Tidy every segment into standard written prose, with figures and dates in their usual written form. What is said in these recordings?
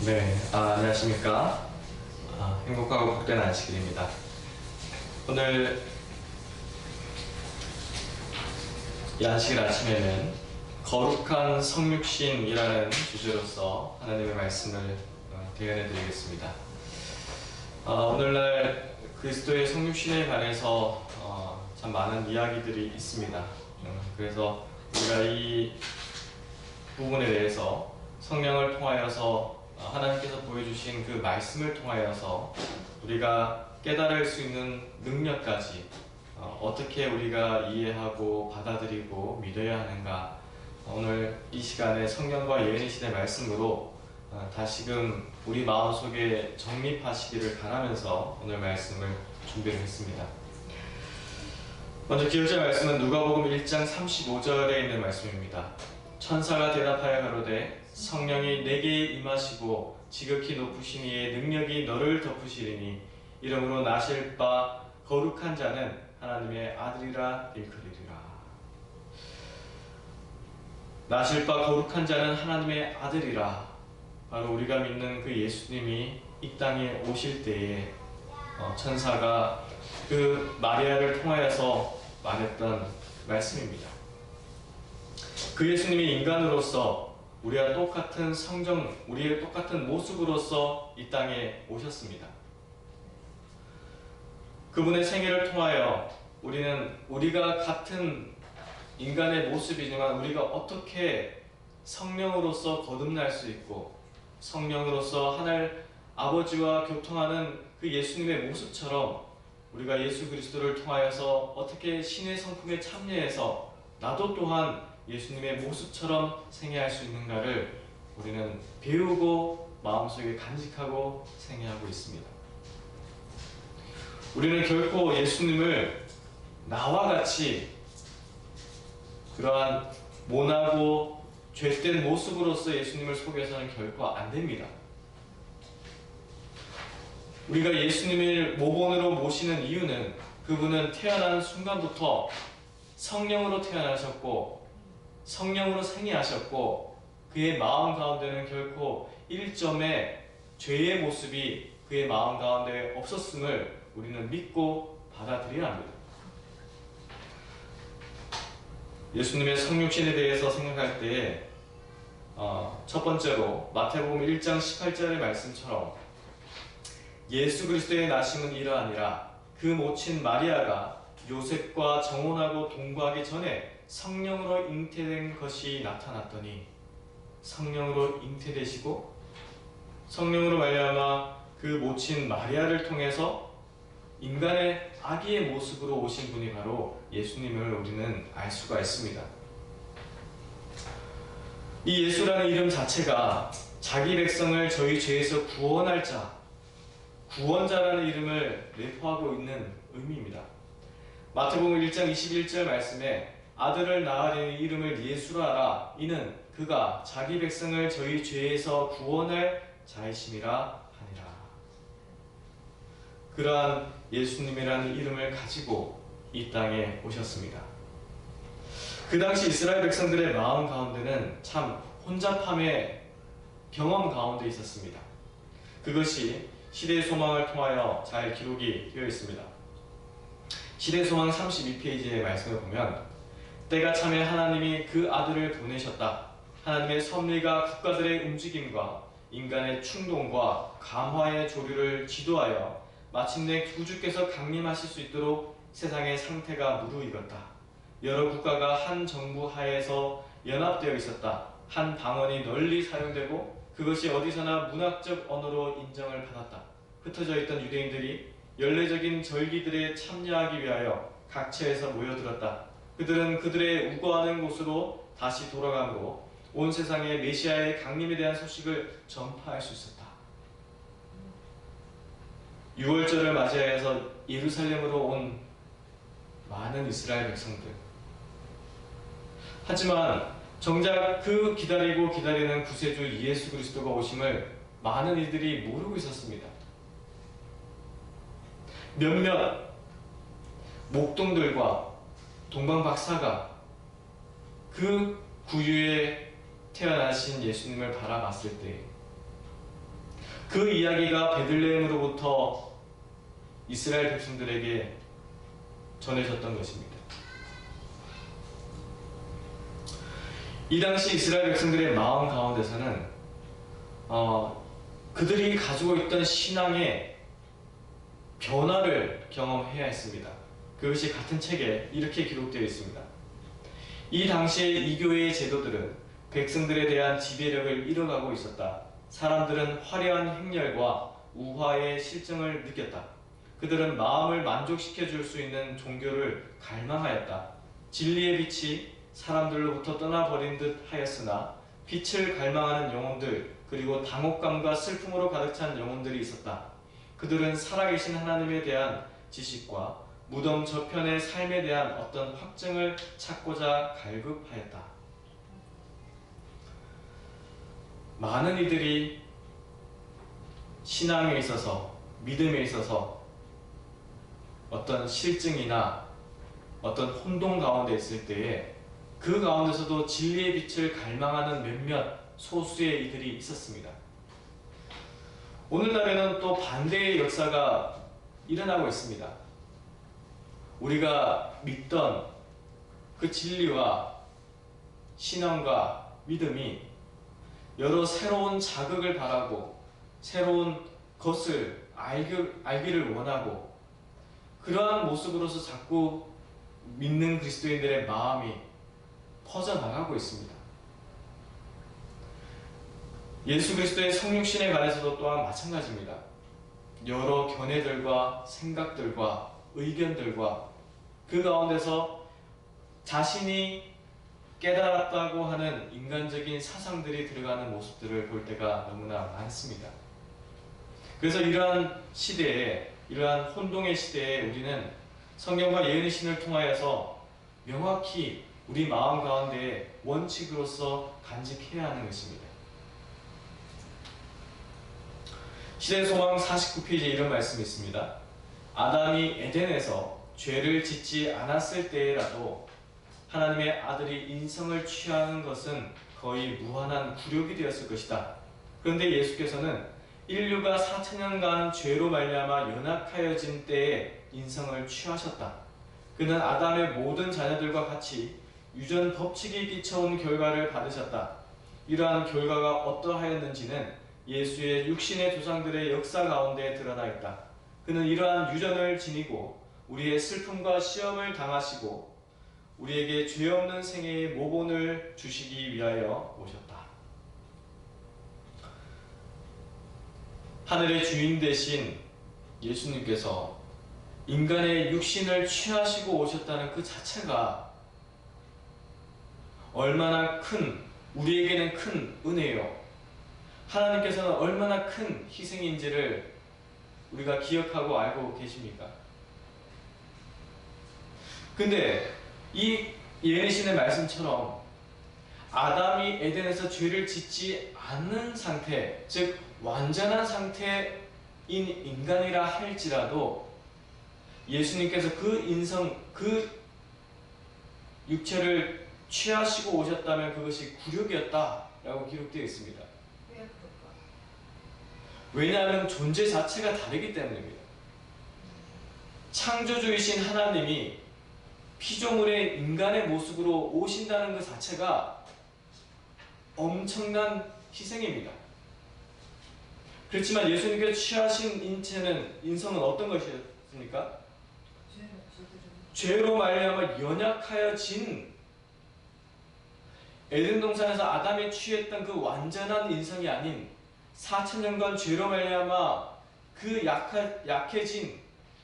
네, 안녕하십니까. 행복하고 복된 안식일입니다. 오늘 이 안식일 아침에는 거룩한 성육신이라는 주제로서 하나님의 말씀을 대연해 드리겠습니다. 오늘날 그리스도의 성육신에 관해서 참 많은 이야기들이 있습니다. 그래서 우리가 이 부분에 대해서 성령을 통하여서 하나님께서 보여주신 그 말씀을 통하여서 우리가 깨달을 수 있는 능력까지 어떻게 우리가 이해하고 받아들이고 믿어야 하는가, 오늘 이 시간에 성령과 예언의 시대 말씀으로 다시금 우리 마음속에 정립하시기를 바라면서 오늘 말씀을 준비를 했습니다. 먼저 기록자 말씀은 누가복음 1장 35절에 있는 말씀입니다. 천사가 대답하여 가로되 성령이 내게 임하시고 지극히 높으신 이의 능력이 너를 덮으시리니 이러므로 나실 바 거룩한 자는 하나님의 아들이라 일컬으리라. 나실 바 거룩한 자는 하나님의 아들이라, 바로 우리가 믿는 그 예수님이 이 땅에 오실 때에 천사가 그 마리아를 통하여서 말했던 말씀입니다. 그 예수님이 인간으로서 우리와 똑같은 성정, 우리의 똑같은 모습으로서 이 땅에 오셨습니다. 그분의 생애를 통하여 우리는 우리가 같은 인간의 모습이지만 우리가 어떻게 성령으로서 거듭날 수 있고 성령으로서 하늘 아버지와 교통하는 그 예수님의 모습처럼 우리가 예수 그리스도를 통하여서 어떻게 신의 성품에 참여해서 나도 또한 예수님의 모습처럼 생애할 수 있는가를 우리는 배우고 마음속에 간직하고 생애하고 있습니다. 우리는 결코 예수님을 나와 같이 그러한 모나고 죄된 모습으로서 예수님을 속여서는 결코 안 됩니다. 우리가 예수님을 모본으로 모시는 이유는 그분은 태어난 순간부터 성령으로 태어나셨고 성령으로 생애하셨고 그의 마음 가운데는 결코 1점의 죄의 모습이 그의 마음 가운데 없었음을 우리는 믿고 받아들여야 합니다. 예수님의 성육신에 대해서 생각할 때에 첫 번째로 마태복음 1장 18절의 말씀처럼 예수 그리스도의 나심은 이러하니라. 그 모친 마리아가 요셉과 정혼하고 동거하기 전에 성령으로 잉태된 것이 나타났더니, 성령으로 잉태되시고 성령으로 말미암아 그 모친 마리아를 통해서 인간의 아기의 모습으로 오신 분이 바로 예수님을 우리는 알 수가 있습니다. 이 예수라는 이름 자체가 자기 백성을 저희 죄에서 구원할 자, 구원자라는 이름을 내포하고 있는 의미입니다. 마태복음 1장 21절 말씀에 아들을 낳으려니 이름을 예수라 하라. 이는 그가 자기 백성을 저희 죄에서 구원할 자이심이라 하니라. 그러한 예수님이라는 이름을 가지고 이 땅에 오셨습니다. 그 당시 이스라엘 백성들의 마음 가운데는 참 혼잡함의 경험 가운데 있었습니다. 그것이 시대의 소망을 통하여 잘 기록이 되어 있습니다. 시대의 소망 32페이지의 말씀을 보면 때가 참에 하나님이 그 아들을 보내셨다. 하나님의 섭리가 국가들의 움직임과 인간의 충동과 감화의 조류를 지도하여 마침내 구주께서 강림하실 수 있도록 세상의 상태가 무르익었다. 여러 국가가 한 정부 하에서 연합되어 있었다. 한 방언이 널리 사용되고 그것이 어디서나 문학적 언어로 인정을 받았다. 흩어져 있던 유대인들이 연례적인 절기들에 참여하기 위하여 각처에서 모여들었다. 그들은 그들의 우거하는 곳으로 다시 돌아감으로 온 세상에 메시아의 강림에 대한 소식을 전파할 수 있었다. 6월절을 맞이해서 예루살렘으로 온 많은 이스라엘 백성들. 하지만 정작 그 기다리고 기다리는 구세주 예수 그리스도가 오심을 많은 이들이 모르고 있었습니다. 몇몇 목동들과 동방박사가 그 구유에 태어나신 예수님을 바라봤을 때 그 이야기가 베들레헴으로부터 이스라엘 백성들에게 전해졌던 것입니다. 이 당시 이스라엘 백성들의 마음 가운데서는 그들이 가지고 있던 신앙의 변화를 경험해야 했습니다. 그것이 같은 책에 이렇게 기록되어 있습니다. 이 당시의 이교회의 제도들은 백성들에 대한 지배력을 잃어가고 있었다. 사람들은 화려한 행렬과 우화의 실증을 느꼈다. 그들은 마음을 만족시켜 줄 수 있는 종교를 갈망하였다. 진리의 빛이 사람들로부터 떠나버린 듯 하였으나 빛을 갈망하는 영혼들, 그리고 당혹감과 슬픔으로 가득 찬 영혼들이 있었다. 그들은 살아계신 하나님에 대한 지식과 무덤 저편의 삶에 대한 어떤 확증을 찾고자 갈급하였다. 많은 이들이 신앙에 있어서, 믿음에 있어서 어떤 실증이나 어떤 혼동 가운데 있을 때에 그 가운데서도 진리의 빛을 갈망하는 몇몇 소수의 이들이 있었습니다. 오늘날에는 또 반대의 역사가 일어나고 있습니다. 우리가 믿던 그 진리와 신앙과 믿음이 여러 새로운 자극을 바라고 새로운 것을 알기를 원하고 그러한 모습으로서 자꾸 믿는 그리스도인들의 마음이 퍼져나가고 있습니다. 예수 그리스도의 성육신에 관해서도 또한 마찬가지입니다. 여러 견해들과 생각들과 의견들과 그 가운데서 자신이 깨달았다고 하는 인간적인 사상들이 들어가는 모습들을 볼 때가 너무나 많습니다. 그래서 이러한 시대에, 이러한 혼동의 시대에 우리는 성경과 예언의 신을 통하여서 명확히 우리 마음 가운데에 원칙으로서 간직해야 하는 것입니다. 시대소망 49페이지에 이런 말씀이 있습니다. 아담이 에덴에서 죄를 짓지 않았을 때라도 하나님의 아들이 인성을 취하는 것은 거의 무한한 굴욕이 되었을 것이다. 그런데 예수께서는 인류가 4천년간 죄로 말미암아 연약하여진 때에 인성을 취하셨다. 그는 아담의 모든 자녀들과 같이 유전 법칙이 끼쳐온 결과를 받으셨다. 이러한 결과가 어떠하였는지는 예수의 육신의 조상들의 역사 가운데 드러나 있다. 그는 이러한 유전을 지니고 우리의 슬픔과 시험을 당하시고 우리에게 죄 없는 생애의 모본을 주시기 위하여 오셨다. 하늘의 주인 되신 예수님께서 인간의 육신을 취하시고 오셨다는 그 자체가 얼마나 큰, 우리에게는 큰 은혜요. 하나님께서는 얼마나 큰 희생인지를 우리가 기억하고 알고 계십니까? 근데 이 예언의 신의 말씀처럼 아담이 에덴에서 죄를 짓지 않는 상태, 즉 완전한 상태인 인간이라 할지라도 예수님께서 그 인성, 그 육체를 취하시고 오셨다면 그것이 굴욕이었다라고 기록되어 있습니다. 왜 그럴까? 왜냐하면 존재 자체가 다르기 때문입니다. 창조주이신 하나님이 피조물의 인간의 모습으로 오신다는 것 자체가 엄청난 희생입니다. 그렇지만 예수님께서 취하신 인성은 어떤 것이었습니까? 죄로 말미암아 연약하여진 에덴 동산에서 아담이 취했던 그 완전한 인성이 아닌 4천년간 죄로 말미암아 그 약해진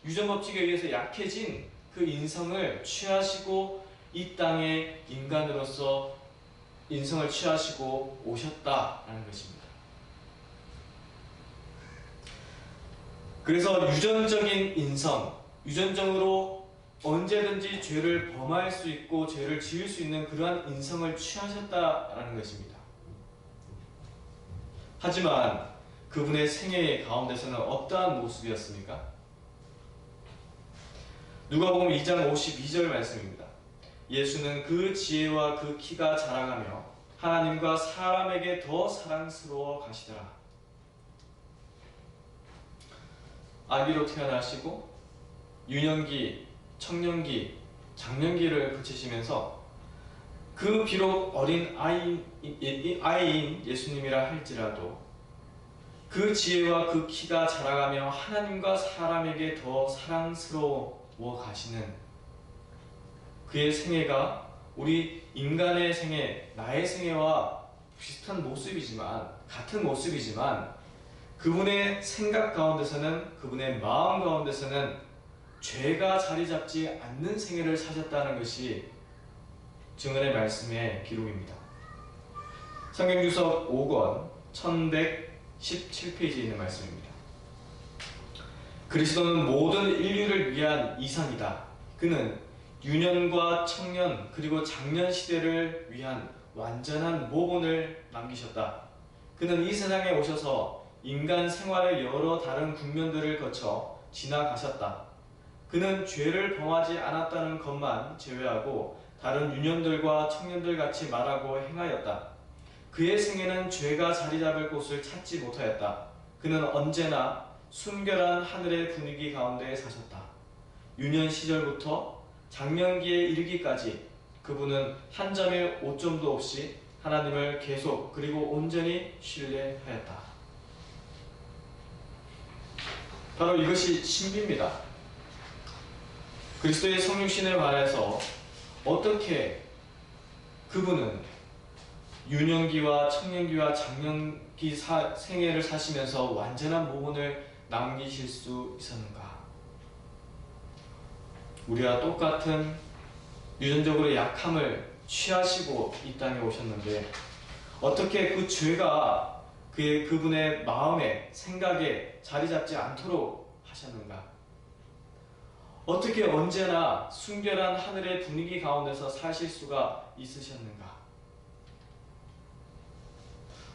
유전 법칙에 의해서 약해진 그 인성을 취하시고 이 땅에 인간으로서 인성을 취하시고 오셨다라는 것입니다. 그래서 유전적인 인성, 유전적으로 언제든지 죄를 범할 수 있고 죄를 지을 수 있는 그러한 인성을 취하셨다라는 것입니다. 하지만 그분의 생애 가운데서는 어떠한 모습이었습니까? 누가복음 2장 52절 말씀입니다. 예수는 그 지혜와 그 키가 자라가며 하나님과 사람에게 더 사랑스러워 가시더라. 아기로 태어나시고 유년기, 청년기, 장년기를 거치시면서 그 비록 어린 아이인 예수님이라 할지라도 그 지혜와 그 키가 자라가며 하나님과 사람에게 더 사랑스러워 가시는 그의 생애가 우리 인간의 생애, 나의 생애와 비슷한 모습이지만, 같은 모습이지만 그분의 생각 가운데서는, 그분의 마음 가운데서는 죄가 자리 잡지 않는 생애를 사셨다는 것이 증언의 말씀의 기록입니다. 성경주석 5권 1117페이지에 있는 말씀입니다. 그리스도는 모든 인류를 위한 이상이다. 그는 유년과 청년 그리고 장년 시대를 위한 완전한 모본을 남기셨다. 그는 이 세상에 오셔서 인간 생활의 여러 다른 국면들을 거쳐 지나가셨다. 그는 죄를 범하지 않았다는 것만 제외하고 다른 유년들과 청년들 같이 말하고 행하였다. 그의 생애는 죄가 자리 잡을 곳을 찾지 못하였다. 그는 언제나 순결한 하늘의 분위기 가운데 사셨다. 유년 시절부터 장년기에 이르기까지 그분은 한 점의 오점도 없이 하나님을 계속 그리고 온전히 신뢰하였다. 바로 이것이 신비입니다. 그리스도의 성육신에 관해서 어떻게 그분은 유년기와 청년기와 장년기 생애를 사시면서 완전한 모본을 남기실 수 있었는가? 우리와 똑같은 유전적으로 약함을 취하시고 이 땅에 오셨는데 어떻게 그 죄가 그분의 마음에, 생각에 자리 잡지 않도록 하셨는가? 어떻게 언제나 순결한 하늘의 분위기 가운데서 사실 수가 있으셨는가?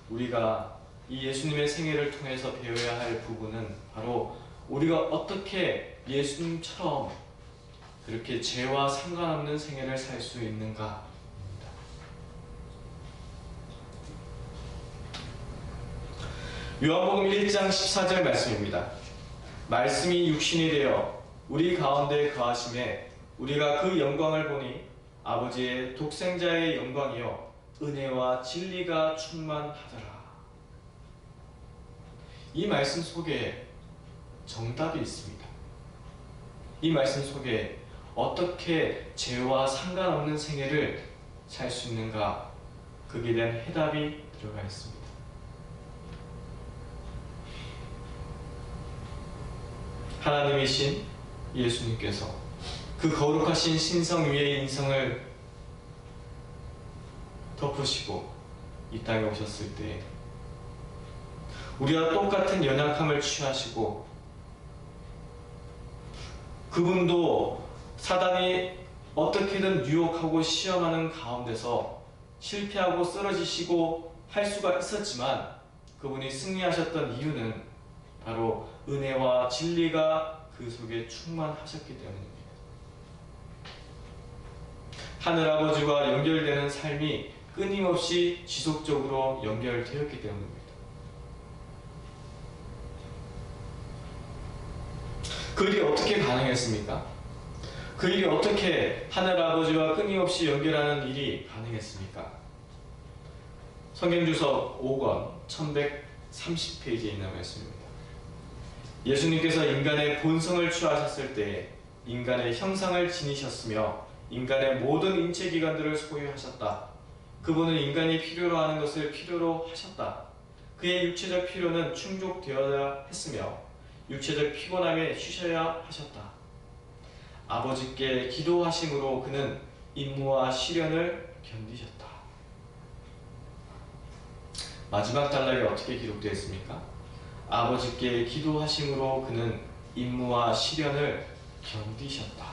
우리가 이 예수님의 생애를 통해서 배워야 할 부분은 바로 우리가 어떻게 예수님처럼 그렇게 죄와 상관없는 생애를 살 수 있는가? 요한복음 1장 14절 말씀입니다. 말씀이 육신이 되어 우리 가운데 거하심에 우리가 그 영광을 보니 아버지의 독생자의 영광이요 은혜와 진리가 충만하더라. 이 말씀 속에 정답이 있습니다. 이 말씀 속에 어떻게 죄와 상관없는 생애를 살 수 있는가, 거기에 대한 해답이 들어가 있습니다. 하나님이신 예수님께서 그 거룩하신 신성 위에 인성을 덮으시고 이 땅에 오셨을 때 우리와 똑같은 연약함을 취하시고 그분도 사단이 어떻게든 유혹하고 시험하는 가운데서 실패하고 쓰러지시고 할 수가 있었지만 그분이 승리하셨던 이유는 바로 은혜와 진리가 그 속에 충만하셨기 때문입니다. 하늘아버지와 연결되는 삶이 끊임없이 지속적으로 연결되었기 때문입니다. 그 일이 어떻게 가능했습니까? 그 일이 어떻게 하늘아버지와 끊임없이 연결하는 일이 가능했습니까? 성경주석 5권 1130페이지에 있는 말씀입니다. 예수님께서 인간의 본성을 취하셨을 때 인간의 형상을 지니셨으며 인간의 모든 인체기관들을 소유하셨다. 그분은 인간이 필요로 하는 것을 필요로 하셨다. 그의 육체적 필요는 충족되어야 했으며 육체적 피곤함에 쉬셔야 하셨다. 아버지께 기도하심으로 그는 임무와 시련을 견디셨다. 마지막 단락에 어떻게 기록되어 있습니까? 아버지께 기도하심으로 그는 임무와 시련을 견디셨다.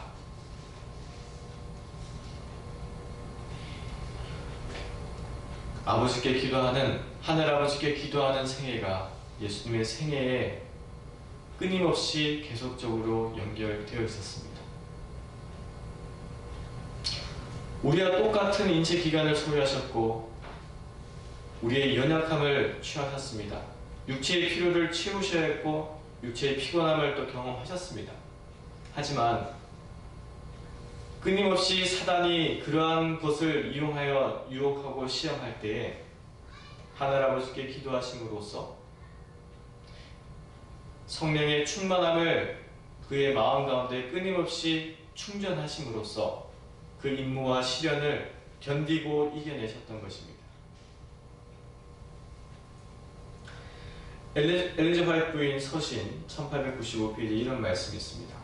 아버지께 기도하는, 하늘아버지께 기도하는 생애가 예수님의 생애에 끊임없이 계속적으로 연결되어 있었습니다. 우리와 똑같은 인체 기관을 소유하셨고 우리의 연약함을 취하셨습니다. 육체의 필요를 채우셔야 했고 육체의 피곤함을 또 경험하셨습니다. 하지만 끊임없이 사단이 그러한 것을 이용하여 유혹하고 시험할 때에 하늘아버지께 기도하심으로써 성령의 충만함을 그의 마음 가운데 끊임없이 충전하심으로써 그 임무와 시련을 견디고 이겨내셨던 것입니다. 엘리자 화이트 부인 서신 1895페이지에 이런 말씀이 있습니다.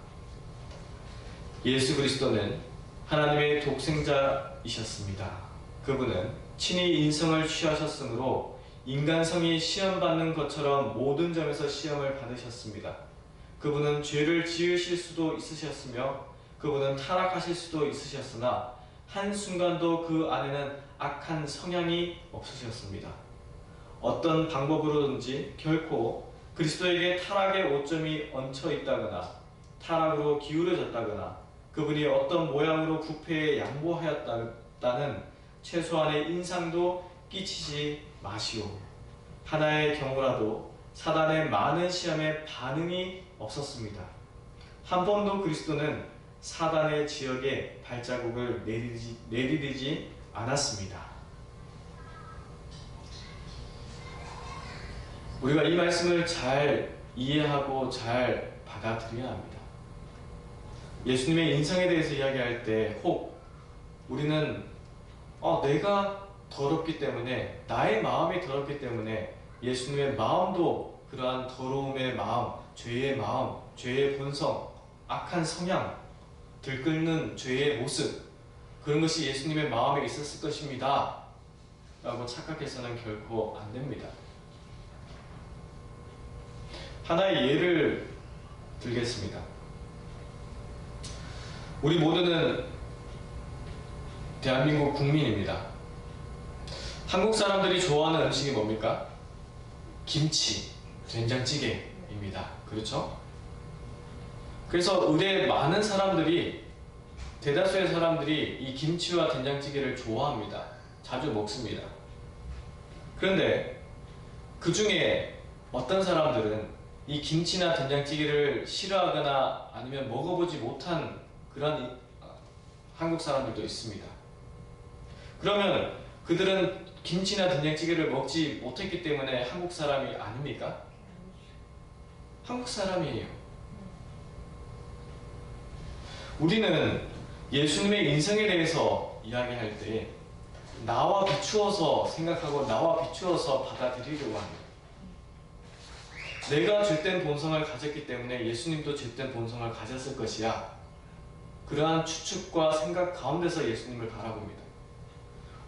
예수 그리스도는 하나님의 독생자이셨습니다. 그분은 친히 인성을 취하셨으므로 인간성이 시험받는 것처럼 모든 점에서 시험을 받으셨습니다. 그분은 죄를 지으실 수도 있으셨으며 그분은 타락하실 수도 있으셨으나 한순간도 그 안에는 악한 성향이 없으셨습니다. 어떤 방법으로든지 결코 그리스도에게 타락의 오점이 얹혀 있다거나 타락으로 기울어졌다거나 그분이 어떤 모양으로 부패에 양보하였다는 최소한의 인상도 끼치지 마시오. 하나의 경우라도 사단의 많은 시험에 반응이 없었습니다. 한 번도 그리스도는 사단의 지역에 발자국을 내디디지 않았습니다. 우리가 이 말씀을 잘 이해하고 잘 받아들여야 합니다. 예수님의 인성에 대해서 이야기할 때 혹 우리는 내가 더럽기 때문에 나의 마음이 더럽기 때문에 예수님의 마음도 그러한 더러움의 마음, 죄의 본성, 악한 성향, 들끓는 죄의 모습 그런 것이 예수님의 마음에 있었을 것입니다 라고 착각해서는 결코 안 됩니다. 하나의 예를 들겠습니다. 우리 모두는 대한민국 국민입니다. 한국 사람들이 좋아하는 음식이 뭡니까? 김치, 된장찌개입니다. 그렇죠? 그래서 의뢰 많은 사람들이, 대다수의 사람들이 이 김치와 된장찌개를 좋아합니다. 자주 먹습니다. 그런데 그 중에 어떤 사람들은 이 김치나 된장찌개를 싫어하거나 아니면 먹어보지 못한 그런 한국 사람들도 있습니다. 그러면 그들은 김치나 된장찌개를 먹지 못했기 때문에 한국 사람이 아닙니까? 한국 사람이에요. 우리는 예수님의 인성에 대해서 이야기할 때 나와 비추어서 생각하고 나와 비추어서 받아들이려고 합니다. 내가 죄된 본성을 가졌기 때문에 예수님도 죄된 본성을 가졌을 것이야. 그러한 추측과 생각 가운데서 예수님을 바라봅니다.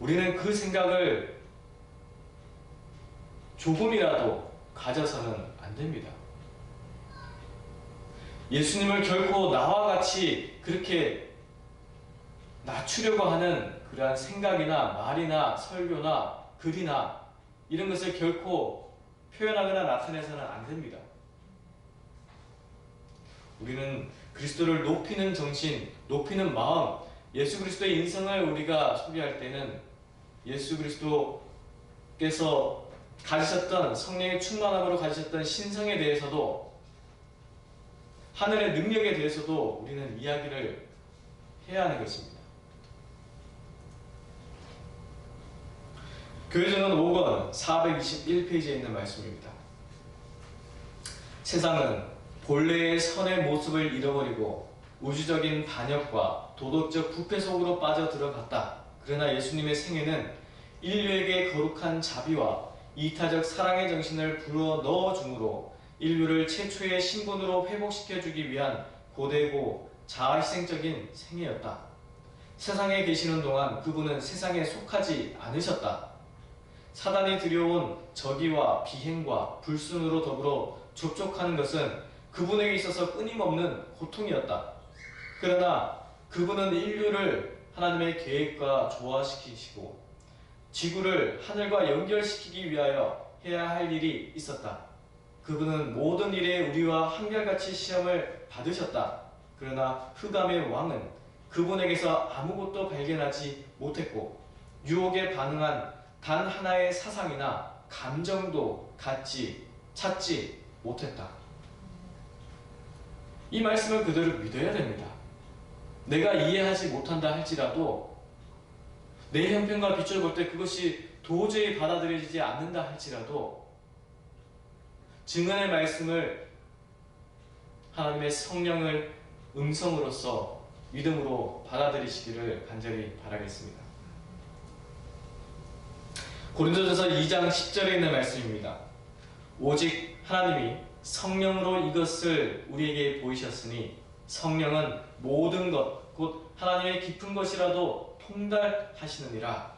우리는 그 생각을 조금이라도 가져서는 안 됩니다. 예수님을 결코 나와 같이 그렇게 낮추려고 하는 그러한 생각이나 말이나 설교나 글이나 이런 것을 결코 표현하거나 나타내서는 안 됩니다. 우리는 그리스도를 높이는 정신, 높이는 마음, 예수 그리스도의 인성을 우리가 소개할 때는 예수 그리스도께서 가지셨던 성령의 충만함으로 가지셨던 신성에 대해서도 하늘의 능력에 대해서도 우리는 이야기를 해야 하는 것입니다. 교회전은 5권 421페이지에 있는 말씀입니다. 세상은 본래의 선의 모습을 잃어버리고 우주적인 반역과 도덕적 부패 속으로 빠져들어갔다. 그러나 예수님의 생애는 인류에게 거룩한 자비와 이타적 사랑의 정신을 불어넣어 주므로 인류를 최초의 신분으로 회복시켜주기 위한 고되고 자아희생적인 생애였다. 세상에 계시는 동안 그분은 세상에 속하지 않으셨다. 사단이 들여온 저기와 비행과 불순으로 더불어 접촉하는 것은 그분에게 있어서 끊임없는 고통이었다. 그러나 그분은 인류를 하나님의 계획과 조화시키시고 지구를 하늘과 연결시키기 위하여 해야 할 일이 있었다. 그분은 모든 일에 우리와 한결같이 시험을 받으셨다. 그러나 흑암의 왕은 그분에게서 아무것도 발견하지 못했고 유혹에 반응한 단 하나의 사상이나 감정도 찾지 못했다. 이 말씀을 그대로 믿어야 됩니다. 내가 이해하지 못한다 할지라도, 내 형편과 비추어 볼 때 그것이 도저히 받아들여지지 않는다 할지라도, 증언의 말씀을, 하나님의 성령을 음성으로서 믿음으로 받아들이시기를 간절히 바라겠습니다. 고린도전서 2장 10절에 있는 말씀입니다. 오직 하나님이 성령으로 이것을 우리에게 보이셨으니 성령은 모든 것, 곧 하나님의 깊은 것이라도 통달하시느니라.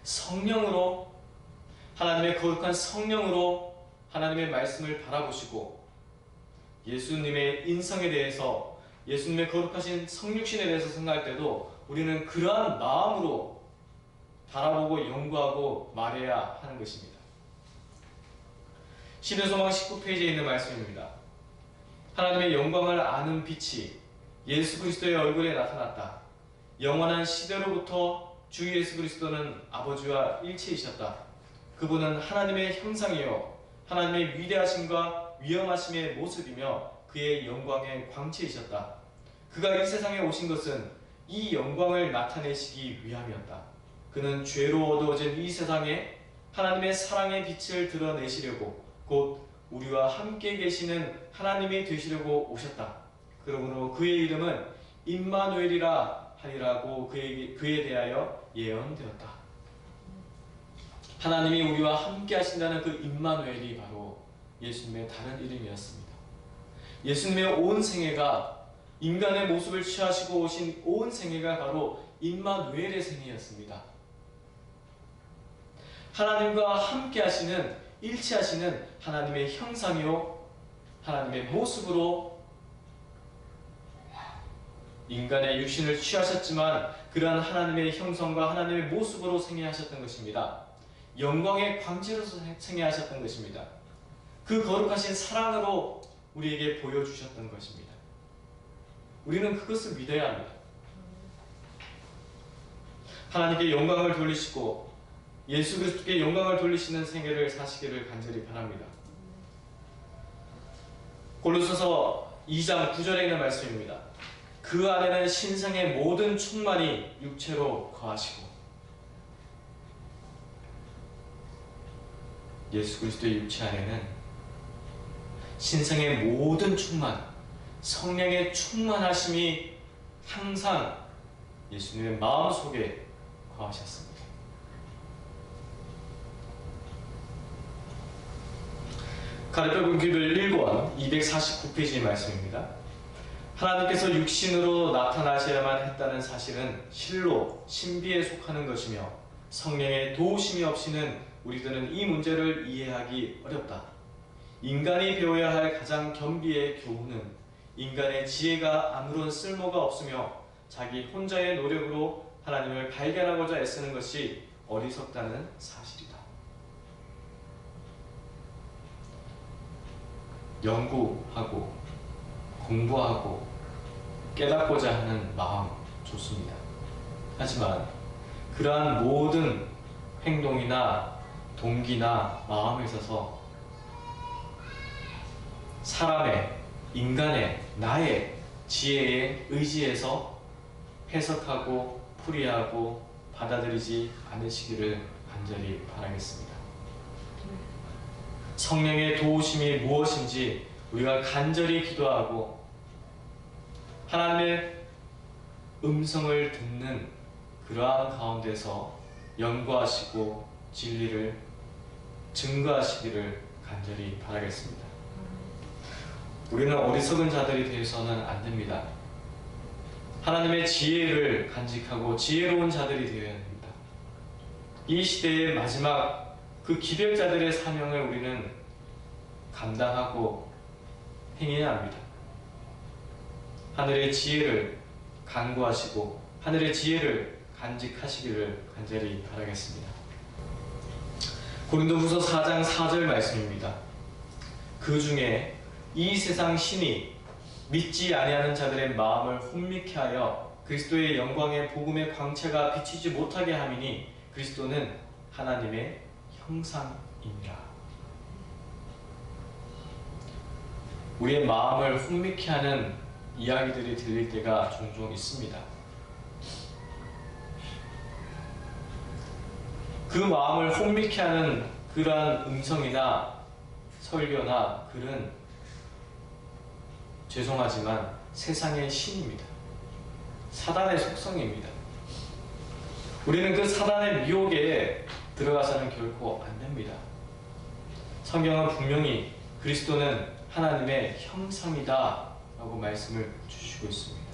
성령으로, 하나님의 거룩한 성령으로 하나님의 말씀을 바라보시고, 예수님의 인성에 대해서, 예수님의 거룩하신 성육신에 대해서 생각할 때도 우리는 그러한 마음으로 바라보고 연구하고 말해야 하는 것입니다. 신의 소망 19페이지에 있는 말씀입니다. 하나님의 영광을 아는 빛이 예수 그리스도의 얼굴에 나타났다. 영원한 시대로부터 주 예수 그리스도는 아버지와 일체이셨다. 그분은 하나님의 형상이요 하나님의 위대하심과 위엄하심의 모습이며 그의 영광의 광채이셨다. 그가 이 세상에 오신 것은 이 영광을 나타내시기 위함이었다. 그는 죄로 어두워진 이 세상에 하나님의 사랑의 빛을 드러내시려고, 곧 우리와 함께 계시는 하나님이 되시려고 오셨다. 그러므로 그의 이름은 임마누엘이라 하리라고 그에 대하여 예언되었다. 하나님이 우리와 함께 하신다는 그 임마누엘이 바로 예수님의 다른 이름이었습니다. 예수님의 온 생애가, 인간의 모습을 취하시고 오신 온 생애가 바로 임마누엘의 생애였습니다. 하나님과 함께 하시는, 일치하시는 하나님의 형상이요 하나님의 모습으로 인간의 육신을 취하셨지만 그러한 하나님의 형상과 하나님의 모습으로 생애하셨던 것입니다. 영광의 광채로서 생애하셨던 것입니다. 그 거룩하신 사랑으로 우리에게 보여주셨던 것입니다. 우리는 그것을 믿어야 합니다. 하나님께 영광을 돌리시고 예수 그리스도께 영광을 돌리시는 생애를 사시기를 간절히 바랍니다. 골로새서 2장 9절에 있는 말씀입니다. 그 안에는 신성의 모든 충만이 육체로 거하시고, 예수 그리스도의 육체 안에는 신성의 모든 충만, 성령의 충만하심이 항상 예수님의 마음속에 거하셨습니다. 가르쳐 기를 1권 249페이지의 말씀입니다. 하나님께서 육신으로 나타나셔야만 했다는 사실은 실로 신비에 속하는 것이며 성령의 도우심이 없이는 우리들은 이 문제를 이해하기 어렵다. 인간이 배워야 할 가장 겸비의 교훈은 인간의 지혜가 아무런 쓸모가 없으며 자기 혼자의 노력으로 하나님을 발견하고자 애쓰는 것이 어리석다는 사실이다. 연구하고 공부하고 깨닫고자 하는 마음 좋습니다. 하지만 그러한 모든 행동이나 동기나 마음에 있어서 사람의, 인간의, 나의 지혜에 의지해서 해석하고 풀이하고 받아들이지 않으시기를 간절히 바라겠습니다. 성령의 도우심이 무엇인지 우리가 간절히 기도하고 하나님의 음성을 듣는 그러한 가운데서 연구하시고 진리를 증거하시기를 간절히 바라겠습니다. 우리는 어리석은 자들이 되어서는 안 됩니다. 하나님의 지혜를 간직하고 지혜로운 자들이 되어야 합니다. 이 시대의 마지막 그 기별자들의 사명을 우리는 감당하고 행해야 합니다. 하늘의 지혜를 간구하시고 하늘의 지혜를 간직하시기를 간절히 바라겠습니다. 고린도후서 4장 4절 말씀입니다. 그 중에 이 세상 신이 믿지 아니하는 자들의 마음을 혼미케 하여 그리스도의 영광의 복음의 광채가 비치지 못하게 함이니 그리스도는 하나님의 형상이니라. 우리의 마음을 혼미케 하는 이야기들이 들릴 때가 종종 있습니다. 그 마음을 혼미케 하는 그러한 음성이나 설교나 글은 죄송하지만 세상의 신입니다. 사단의 속성입니다. 우리는 그 사단의 미혹에 들어가서는 결코 안 됩니다. 성경은 분명히 그리스도는 하나님의 형상이다 라고 말씀을 주시고 있습니다.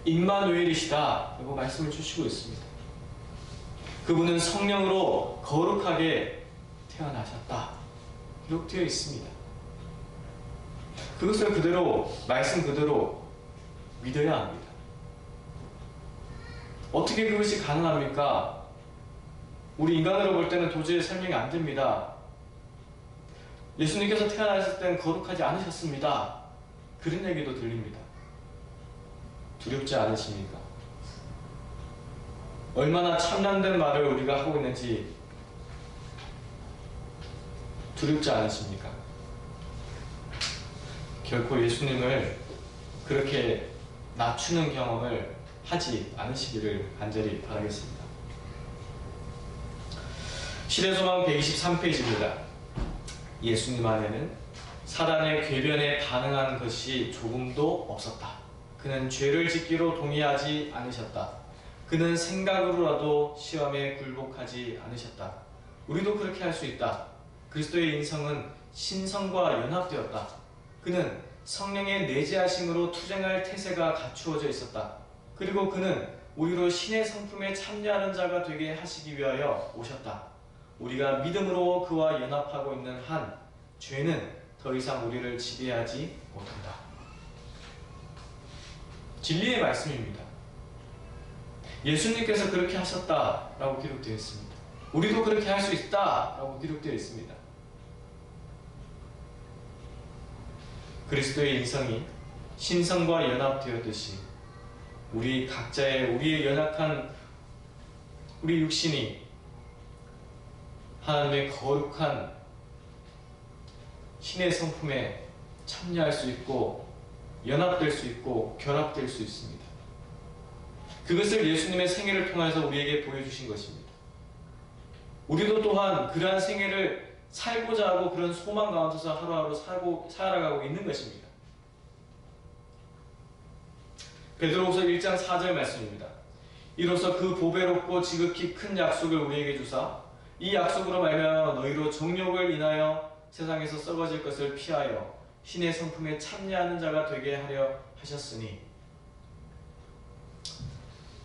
임마누엘이시다 라고 말씀을 주시고 있습니다. 그분은 성령으로 거룩하게 태어나셨다 기록되어 있습니다. 그것을 그대로 말씀 그대로 믿어야 합니다. 어떻게 그것이 가능합니까? 우리 인간으로 볼 때는 도저히 설명이 안 됩니다. 예수님께서 태어나셨을 때는 거룩하지 않으셨습니다. 그런 얘기도 들립니다. 두렵지 않으십니까? 얼마나 참남된 말을 우리가 하고 있는지 두렵지 않으십니까? 결코 예수님을 그렇게 낮추는 경험을 하지 않으시기를 간절히 바라겠습니다. 시대소망 123페이지입니다. 예수님 안에는 사단의 궤변에 반응한 것이 조금도 없었다. 그는 죄를 짓기로 동의하지 않으셨다. 그는 생각으로라도 시험에 굴복하지 않으셨다. 우리도 그렇게 할 수 있다. 그리스도의 인성은 신성과 연합되었다. 그는 성령의 내재하심으로 투쟁할 태세가 갖추어져 있었다. 그리고 그는 우리로 신의 성품에 참여하는 자가 되게 하시기 위하여 오셨다. 우리가 믿음으로 그와 연합하고 있는 한 죄는 더 이상 우리를 지배하지 못한다. 진리의 말씀입니다. 예수님께서 그렇게 하셨다라고 기록되어 있습니다. 우리도 그렇게 할 수 있다라고 기록되어 있습니다. 그리스도의 인성이 신성과 연합되었듯이 우리 각자의 우리의 연약한 우리 육신이 하나님의 거룩한 신의 성품에 참여할 수 있고 연합될 수 있고 결합될 수 있습니다. 그것을 예수님의 생애를 통해서 우리에게 보여주신 것입니다. 우리도 또한 그러한 생애를 살고자 하고 그런 소망 가운데서 하루하루 살아가고 있는 것입니다. 베드로후서 1장 4절 말씀입니다. 이로써 그 보배롭고 지극히 큰 약속을 우리에게 주사 이 약속으로 말미암아 너희로 정욕을 인하여 세상에서 썩어질 것을 피하여 신의 성품에 참여하는 자가 되게 하려 하셨으니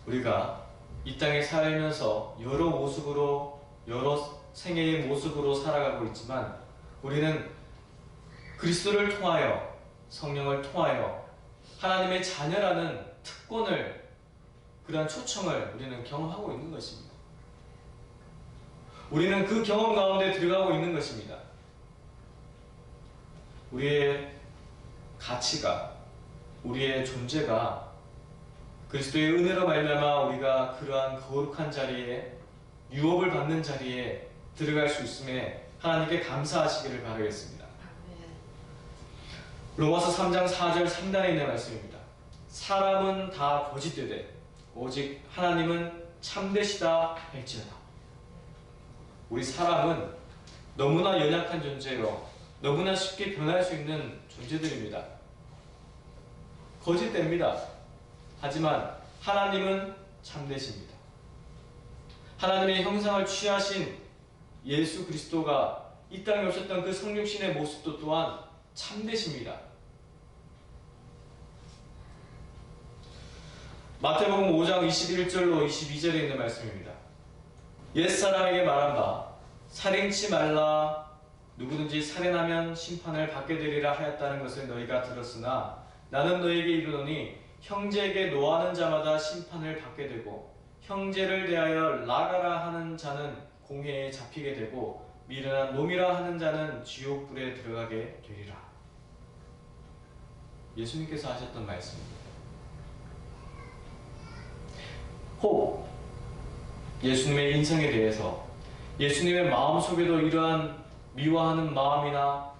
우리가 이 땅에 살면서 여러 모습으로 여러 생애의 모습으로 살아가고 있지만 우리는 그리스도를 통하여 성령을 통하여 하나님의 자녀라는 특권을 그러한 초청을 우리는 경험하고 있는 것입니다. 우리는 그 경험 가운데 들어가고 있는 것입니다. 우리의 가치가 우리의 존재가 그리스도의 은혜로 말미암아 우리가 그러한 거룩한 자리에 유업을 받는 자리에 들어갈 수 있음에 하나님께 감사하시기를 바라겠습니다. 로마서 3장 4절 상단에 있는 말씀입니다. 사람은 다 거짓되되 오직 하나님은 참되시다 할지어다. 우리 사람은 너무나 연약한 존재로 너무나 쉽게 변할 수 있는 존재들입니다. 거짓됩니다. 하지만 하나님은 참되십니다. 하나님의 형상을 취하신 예수 그리스도가 이 땅에 오셨던 그 성육신의 모습도 또한 참되십니다. 마태복음 5장 21절로 22절에 있는 말씀입니다. 옛사람에게 말한 바 살인치 말라 누구든지 살인하면 심판을 받게 되리라 하였다는 것을 너희가 들었으나 나는 너희에게 이르노니 형제에게 노하는 자마다 심판을 받게 되고 형제를 대하여 나가라 하는 자는 공회에 잡히게 되고 미련한 놈이라 하는 자는 지옥불에 들어가게 되리라. 예수님께서 하셨던 말씀입니다. 혹 예수님의 인성에 대해서 예수님의 마음속에도 이러한 미워하는 마음이나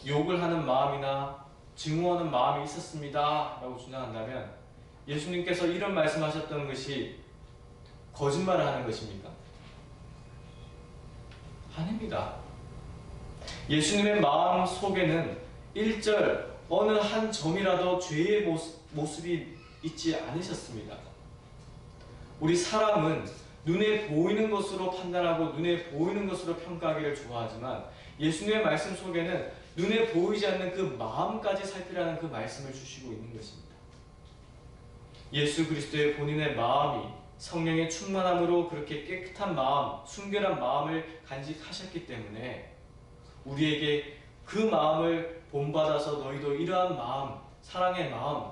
욕을 하는 마음이나 증오하는 마음이 있었습니다 라고 주장한다면 예수님께서 이런 말씀하셨던 것이 거짓말을 하는 것입니까? 아닙니다. 예수님의 마음 속에는 1절 어느 한 점이라도 죄의 모습이 있지 않으셨습니다. 우리 사람은 눈에 보이는 것으로 판단하고 눈에 보이는 것으로 평가하기를 좋아하지만 예수님의 말씀 속에는 눈에 보이지 않는 그 마음까지 살피라는 그 말씀을 주시고 있는 것입니다. 예수 그리스도의 본인의 마음이 성령의 충만함으로 그렇게 깨끗한 마음, 순결한 마음을 간직하셨기 때문에 우리에게 그 마음을 본받아서 너희도 이러한 마음, 사랑의 마음,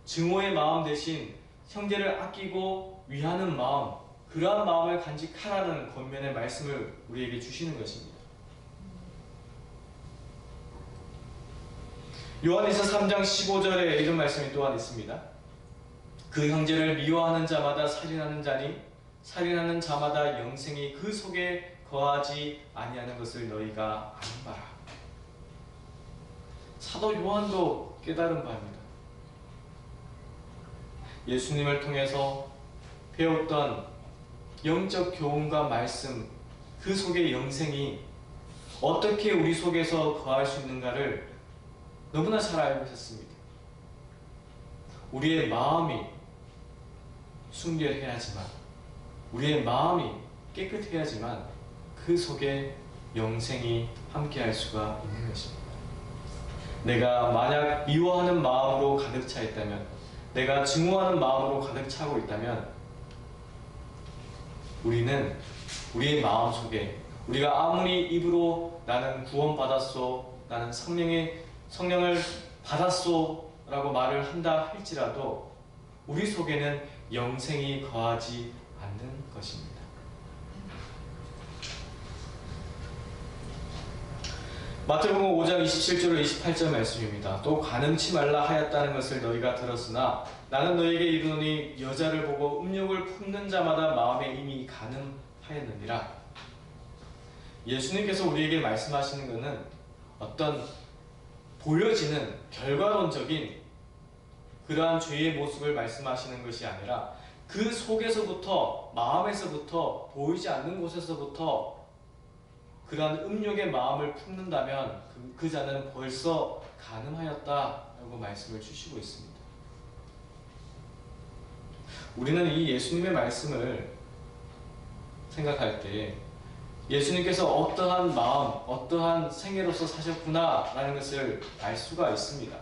증오의 마음 대신 형제를 아끼고 위하는 마음, 그러한 마음을 간직하라는 권면의 말씀을 우리에게 주시는 것입니다. 요한일서 3장 15절에 이런 말씀이 또한 있습니다. 그 형제를 미워하는 자마다 살인하는 자니 살인하는 자마다 영생이 그 속에 거하지 아니하는 것을 너희가 아는 바라. 사도 요한도 깨달은 바입니다. 예수님을 통해서 배웠던 영적 교훈과 말씀, 그 속의 영생이 어떻게 우리 속에서 거할 수 있는가를 너무나 잘 알고 있었습니다. 우리의 마음이 순결해야지만, 우리의 마음이 깨끗해야지만 그 속에 영생이 함께할 수가 있는 것입니다. 내가 만약 미워하는 마음으로 가득 차 있다면, 내가 증오하는 마음으로 가득 차고 있다면 우리는 우리의 마음 속에 우리가 아무리 입으로 나는 구원받았소, 나는 성령을 받았소 라고 말을 한다 할지라도 우리 속에는 영생이 거하지 않는 것입니다. 마태복음 5장 27절 28절 말씀입니다. 또 간음치 말라 하였다는 것을 너희가 들었으나 나는 너희에게 이르노니 여자를 보고 음욕을 품는 자마다 마음에 이미 간음하였느니라. 예수님께서 우리에게 말씀하시는 것은 어떤 보여지는 결과론적인 그러한 죄의 모습을 말씀하시는 것이 아니라 그 속에서부터, 마음에서부터, 보이지 않는 곳에서부터 그러한 음욕의 마음을 품는다면 그 자는 벌써 간음하였다라고 말씀을 주시고 있습니다. 우리는 이 예수님의 말씀을 생각할 때 예수님께서 어떠한 마음, 어떠한 생애로서 사셨구나라는 것을 알 수가 있습니다.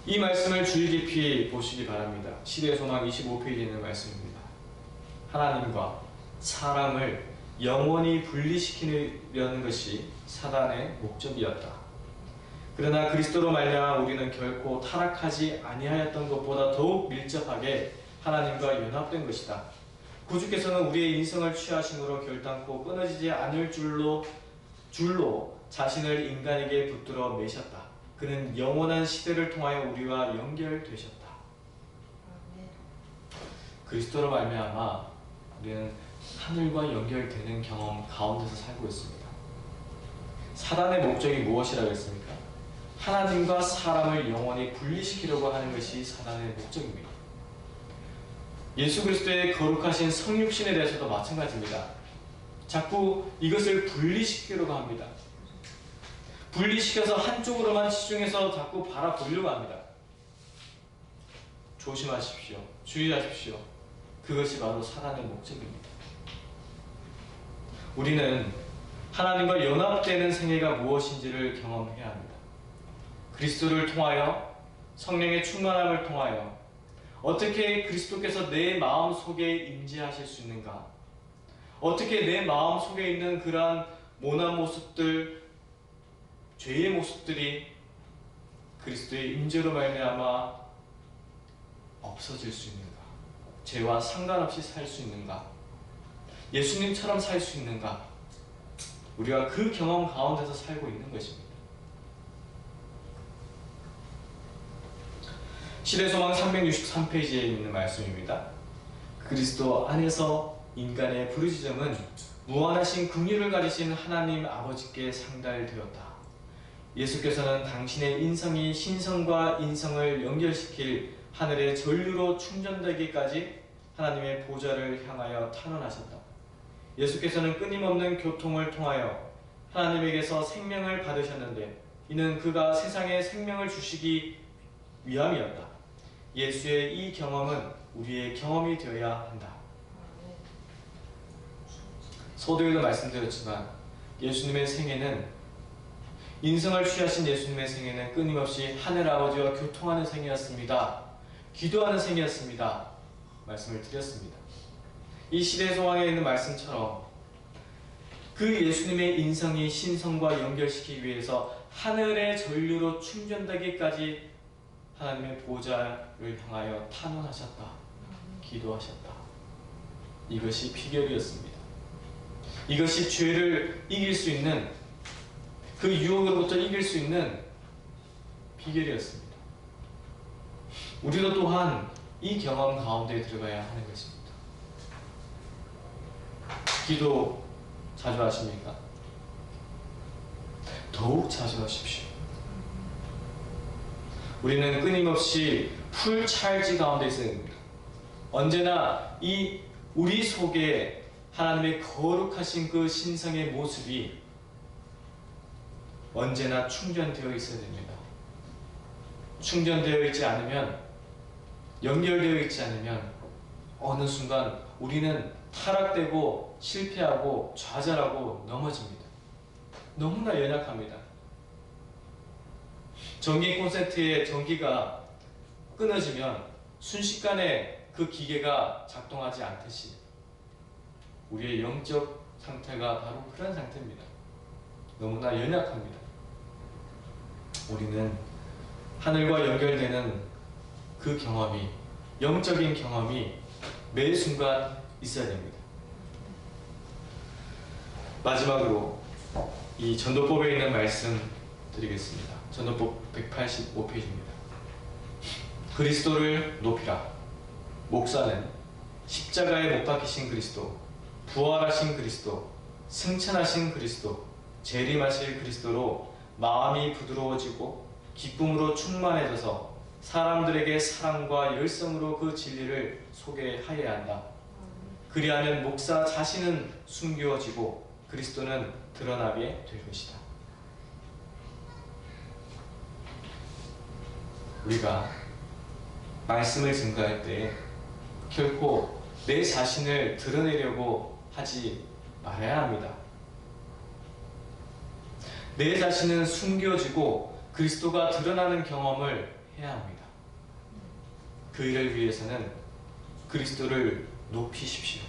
이 말씀을 주의 깊이 보시기 바랍니다. 시대의 소망 25페이지에 있는 말씀입니다. 하나님과 사람을 영원히 분리시키려는 것이 사단의 목적이었다. 그러나 그리스도로 말미암아 우리는 결코 타락하지 아니하였던 것보다 더욱 밀접하게 하나님과 연합된 것이다. 구주께서는 우리의 인성을 취하심으로 결단코 끊어지지 않을 줄로 자신을 인간에게 붙들어 매셨다. 그는 영원한 시대를 통하여 우리와 연결되셨다. 그리스도로 말미암아 우리는 하늘과 연결되는 경험 가운데서 살고 있습니다. 사단의 목적이 무엇이라고 했습니까? 하나님과 사람을 영원히 분리시키려고 하는 것이 사단의 목적입니다. 예수 그리스도의 거룩하신 성육신에 대해서도 마찬가지입니다. 자꾸 이것을 분리시키려고 합니다. 분리시켜서 한쪽으로만 치중해서 자꾸 바라보려고 합니다. 조심하십시오. 주의하십시오. 그것이 바로 사단의 목적입니다. 우리는 하나님과 연합되는 생애가 무엇인지를 경험해야 합니다. 그리스도를 통하여, 성령의 충만함을 통하여 어떻게 그리스도께서 내 마음 속에 임재하실 수 있는가? 어떻게 내 마음 속에 있는 그러한 모난 모습들, 죄의 모습들이 그리스도의 임재로 말미암아 없어질 수 있는가? 죄와 상관없이 살 수 있는가? 예수님처럼 살 수 있는가? 우리가 그 경험 가운데서 살고 있는 것입니다. 시대소망 363페이지에 있는 말씀입니다. 그리스도 안에서 인간의 부르짖음은 무한하신 긍휼을 가지신 하나님 아버지께 상달되었다. 예수께서는 당신의 인성이 신성과 인성을 연결시킬 하늘의 전류로 충전되기까지 하나님의 보좌를 향하여 탄원하셨다. 예수께서는 끊임없는 교통을 통하여 하나님에게서 생명을 받으셨는데 이는 그가 세상에 생명을 주시기 위함이었다. 예수의 이 경험은 우리의 경험이 되어야 한다. 서두에도 말씀드렸지만 예수님의 생애는, 인성을 취하신 예수님의 생애는 끊임없이 하늘아버지와 교통하는 생이었습니다. 기도하는 생이었습니다. 말씀을 드렸습니다. 이 시대소망에 있는 말씀처럼 그 예수님의 인성이 신성과 연결시키기 위해서 하늘의 전류로 충전되기까지 하나님의 보좌를 향하여 탄원하셨다. 기도하셨다. 이것이 비결이었습니다. 이것이 죄를 이길 수 있는, 그 유혹으로부터 이길 수 있는 비결이었습니다. 우리도 또한 이 경험 가운데 들어가야 하는 것입니다. 기도 자주 하십니까? 더욱 자주 하십시오. 우리는 끊임없이 풀 찰지 가운데 있어야 됩니다. 언제나 이 우리 속에 하나님의 거룩하신 그 신성의 모습이 언제나 충전되어 있어야 됩니다. 충전되어 있지 않으면, 연결되어 있지 않으면 어느 순간 우리는 타락되고 실패하고 좌절하고 넘어집니다. 너무나 연약합니다. 전기 콘센트의 전기가 끊어지면 순식간에 그 기계가 작동하지 않듯이 우리의 영적 상태가 바로 그런 상태입니다. 너무나 연약합니다. 우리는 하늘과 연결되는 그 경험이, 영적인 경험이 매 순간 있어야 됩니다. 마지막으로 이 전도법에 있는 말씀 드리겠습니다. 전도법 185페이지입니다. 그리스도를 높이라. 목사는 십자가에 못 박히신 그리스도, 부활하신 그리스도, 승천하신 그리스도, 재림하실 그리스도로 마음이 부드러워지고 기쁨으로 충만해져서 사람들에게 사랑과 열성으로 그 진리를 소개하여야 한다. 그리하면 목사 자신은 숨겨지고 그리스도는 드러나게 될 것이다. 우리가 말씀을 증거할 때 결코 내 자신을 드러내려고 하지 말아야 합니다. 내 자신은 숨겨지고 그리스도가 드러나는 경험을 해야 합니다. 그 일을 위해서는 그리스도를 높이십시오.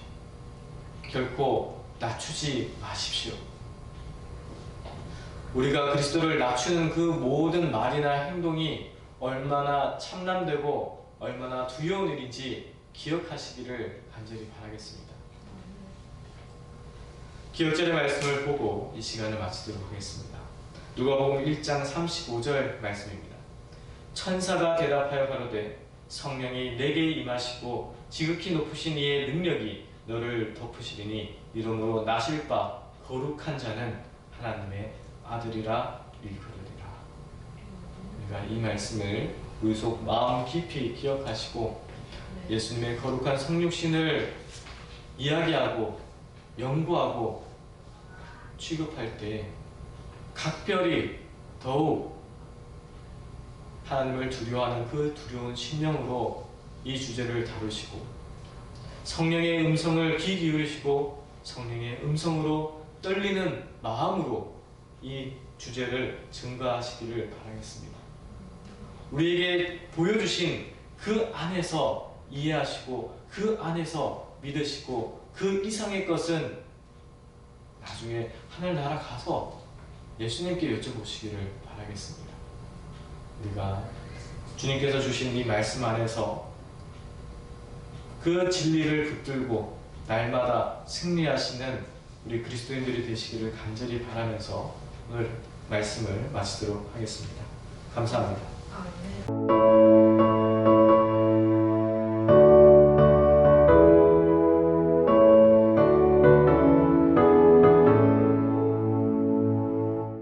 결코 낮추지 마십시오. 우리가 그리스도를 낮추는 그 모든 말이나 행동이 얼마나 참남되고 얼마나 두려운 일인지 기억하시기를 간절히 바라겠습니다. 기억절의 말씀을 보고 이 시간을 마치도록 하겠습니다. 누가복음 1장 35절 말씀입니다. 천사가 대답하여 가로되 성령이 내게 임하시고 지극히 높으신 이의 능력이 너를 덮으시리니 이러므로 나실 바 거룩한 자는 하나님의 아들이라 일컬으리라. 우리가 이 말씀을 우리 속 마음 깊이 기억하시고 예수님의 거룩한 성육신을 이야기하고 연구하고 취급할 때 각별히 더욱 하나님을 두려워하는 그 두려운 심령으로 이 주제를 다루시고 성령의 음성을 귀 기울이시고 성령의 음성으로 떨리는 마음으로 이 주제를 증거하시기를 바라겠습니다. 우리에게 보여주신 그 안에서 이해하시고 그 안에서 믿으시고 그 이상의 것은 나중에 하늘나라 가서 예수님께 여쭤보시기를 바라겠습니다. 우리가 주님께서 주신 이 말씀 안에서 그 진리를 붙들고 날마다 승리하시는 우리 그리스도인들이 되시기를 간절히 바라면서 오늘 말씀을 마치도록 하겠습니다. 감사합니다.